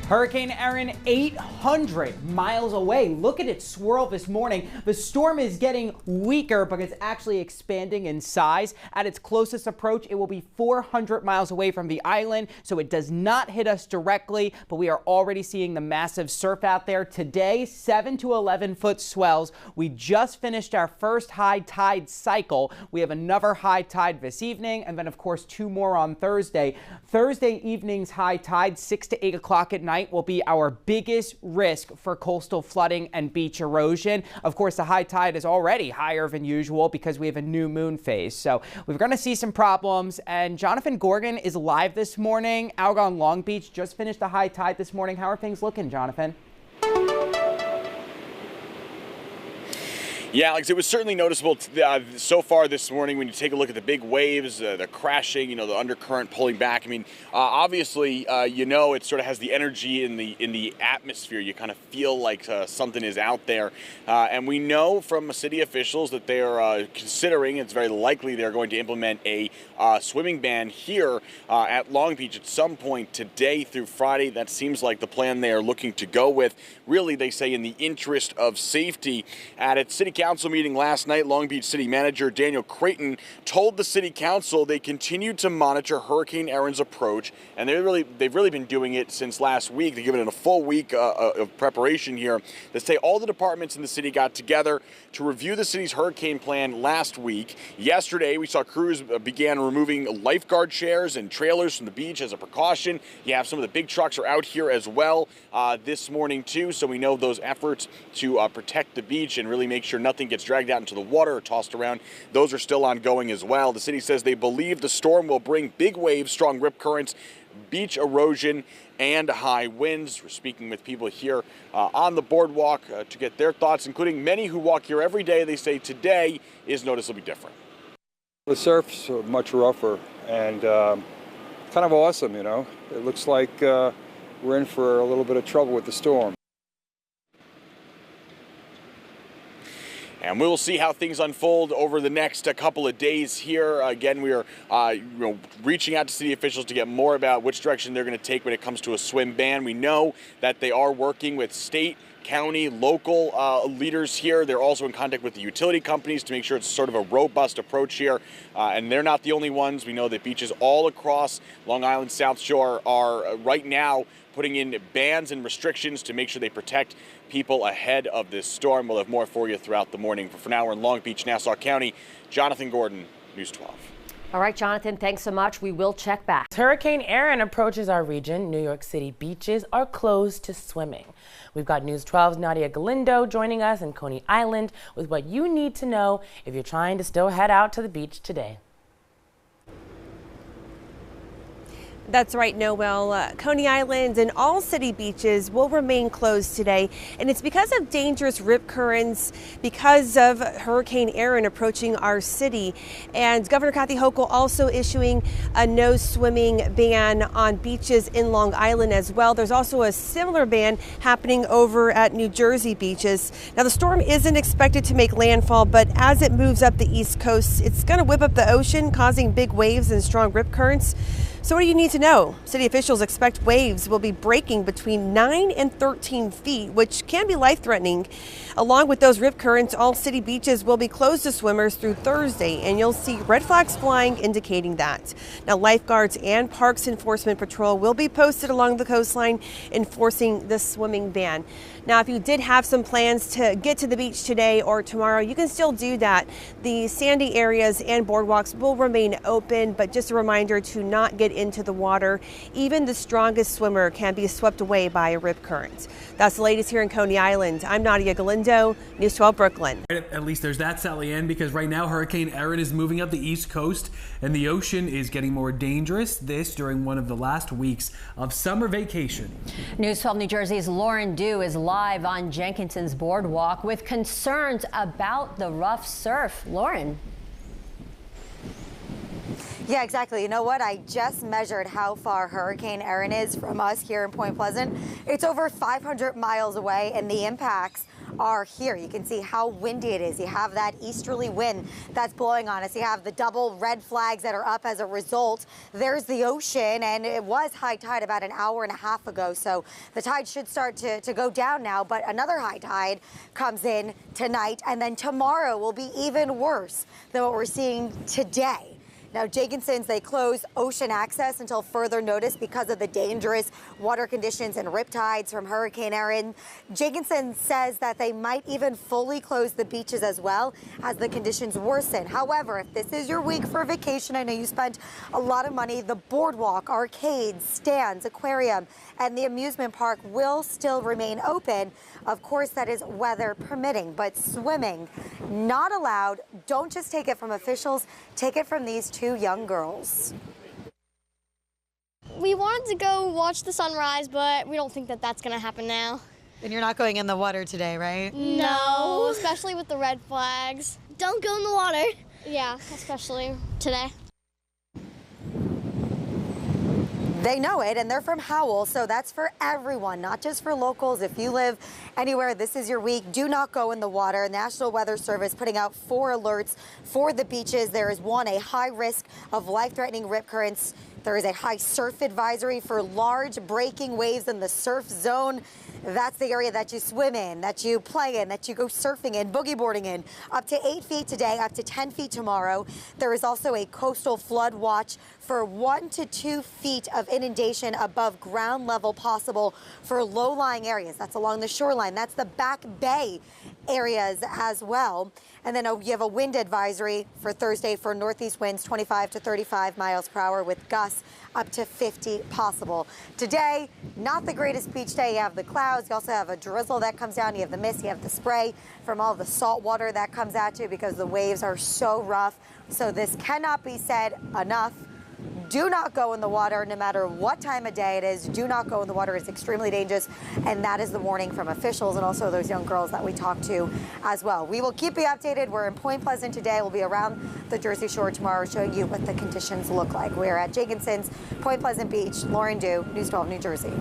Hurricane Erin 800 miles away. Look at it swirl this morning. The storm is getting weaker, but it's actually expanding in size. At its closest approach, it will be 400 miles away from the island, so it does not hit us directly, but we are already seeing the massive surf out there. Today, 7 to 11 foot swells. We just finished our first high tide cycle. We have another high tide this evening, and then of course 2 more on Thursday. Thursday evening's high tide, 6 to 8 o'clock at night, will be our biggest risk for coastal flooding and beach erosion. Of course, the high tide is already higher than usual because we have a new moon phase. So we're going to see some problems. And Jonathan Gorgon is live this morning out on Long Beach. Just finished the high tide this morning. How are things looking, Jonathan? Yeah, Alex, it was certainly noticeable so far this morning when you take a look at the big waves, the crashing, the undercurrent pulling back. I mean, obviously, it sort of has the energy in the atmosphere. You kind of feel like something is out there. And we know from city officials that they are considering, it's very likely they're going to implement a swimming ban here at Long Beach at some point today through Friday. That seems like the plan they are looking to go with. Really, they say in the interest of safety. At its city council meeting last night, Long Beach City Manager Daniel Creighton told the city council they continue to monitor Hurricane Erin's approach, and they've really been doing it since last week. They've given it a full week of preparation here. They say all the departments in the city got together to review the city's hurricane plan last week. Yesterday, we saw crews began removing lifeguard chairs and trailers from the beach as a precaution. You have some of the big trucks are out here as well this morning too, so we know those efforts to protect the beach and really make sure nothing gets dragged out into the water or tossed around, those are still ongoing as well. The city says they believe the storm will bring big waves, strong rip currents, beach erosion, and high winds. We're speaking with people here on the boardwalk to get their thoughts, including many who walk here every day. They say today is noticeably different. The surf's much rougher and kind of awesome, It looks like we're in for a little bit of trouble with the storm. And we will see how things unfold over the next couple of days here. Again, we are reaching out to city officials to get more about which direction they're going to take when it comes to a swim ban. We know that they are working with state, county, local leaders here. They're also in contact with the utility companies to make sure it's sort of a robust approach here. And they're not the only ones. We know that beaches all across Long Island South Shore are right now putting in bans and restrictions to make sure they protect people ahead of this storm. We'll have more for you throughout the morning. But for now, we're in Long Beach, Nassau County. Jonathan Gordon, News 12. All right, Jonathan, thanks so much. We will check back. Hurricane Erin approaches our region. New York City beaches are closed to swimming. We've got News 12's Nadia Galindo joining us in Coney Island with what you need to know if you're trying to still head out to the beach today. That's right, Noel. Coney Island and all city beaches will remain closed today, and it's because of dangerous rip currents because of Hurricane Erin approaching our city. And Governor Kathy Hochul also issuing a no swimming ban on beaches in Long Island as well. There's also a similar ban happening over at New Jersey beaches. Now, the storm isn't expected to make landfall, but as it moves up the East Coast, it's going to whip up the ocean, causing big waves and strong rip currents. So what do you need to know? City officials expect waves will be breaking between 9 and 13 feet, which can be life-threatening. Along with those rip currents, all city beaches will be closed to swimmers through Thursday, and you'll see red flags flying indicating that. Now, lifeguards and Parks Enforcement Patrol will be posted along the coastline enforcing the swimming ban. Now, if you did have some plans to get to the beach today or tomorrow, you can still do that. The sandy areas and boardwalks will remain open, but just a reminder to not get into the water. Even the strongest swimmer can be swept away by a rip current. That's the latest here in Coney Island. I'm Nadia Galindo, News 12 Brooklyn. At least there's that, Sally Ann, because right now Hurricane Erin is moving up the East Coast and the ocean is getting more dangerous. This during one of the last weeks of summer vacation. News 12 New Jersey's Lauren Dew is live on Jenkinson's boardwalk with concerns about the rough surf. Lauren. Yeah, exactly. You know what? I just measured how far Hurricane Erin is from us here in Point Pleasant. It's over 500 miles away, and the impacts are here. You can see how windy it is. You have that easterly wind that's blowing on us. You have the double red flags that are up as a result. There's the ocean, and it was high tide about an hour and a half ago, so the tide should start to go down now, but another high tide comes in tonight, and then tomorrow will be even worse than what we're seeing today. Now, Jenkinson's, they close ocean access until further notice because of the dangerous water conditions and riptides from Hurricane Erin. Jenkinson says that they might even fully close the beaches as well as the conditions worsen. However, if this is your week for vacation, I know you spent a lot of money, the boardwalk, arcades, stands, aquarium, and the amusement park will still remain open. Of course, that is weather permitting, but swimming not allowed. Don't just take it from officials, take it from these two young girls. We wanted to go watch the sunrise, but we don't think that that's going to happen now. And you're not going in the water today, right? No, especially with the red flags. Don't go in the water. Yeah, especially today. They know it, and they're from Howell, so that's for everyone, not just for locals. If you live anywhere, this is your week. Do not go in the water. National Weather Service putting out 4 alerts for the beaches. There is one, a high risk of life-threatening rip currents. There is a high surf advisory for large breaking waves in the surf zone. That's the area that you swim in, that you play in, that you go surfing in, boogie boarding in. Up to 8 feet today, up to 10 feet tomorrow. There is also a coastal flood watch for 1 to 2 feet of inundation above ground level possible for low-lying areas. That's along the shoreline. That's the Back Bay areas as well. And then you have a wind advisory for Thursday for northeast winds 25 to 35 miles per hour with gusts up to 50 possible. Today, not the greatest beach day. You have the clouds. You also have a drizzle that comes down. You have the mist. You have the spray from all the salt water that comes at you because the waves are so rough. So this cannot be said enough. Do not go in the water no matter what time of day it is. Do not go in the water. It's extremely dangerous. And that is the warning from officials and also those young girls that we talked to as well. We will keep you updated. We're in Point Pleasant today. We'll be around the Jersey Shore tomorrow showing you what the conditions look like. We're at Jenkinson's, Point Pleasant Beach. Lauren Dew, News 12 New Jersey.